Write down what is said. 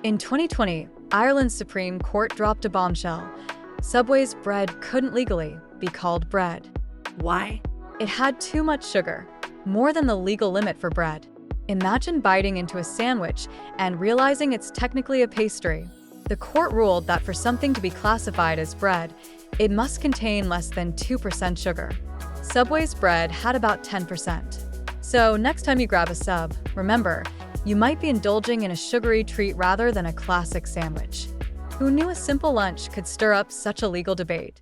In 2020, Ireland's Supreme Court dropped a bombshell. Subway's bread couldn't legally be called bread. Why? It had too much sugar, more than the legal limit for bread. Imagine biting into a sandwich and realizing it's technically a pastry. The court ruled that for something to be classified as bread, it must contain less than 2% sugar. Subway's bread had about 10%. So next time you grab a sub, remember, you might be indulging in a sugary treat rather than a classic sandwich. Who knew a simple lunch could stir up such a legal debate?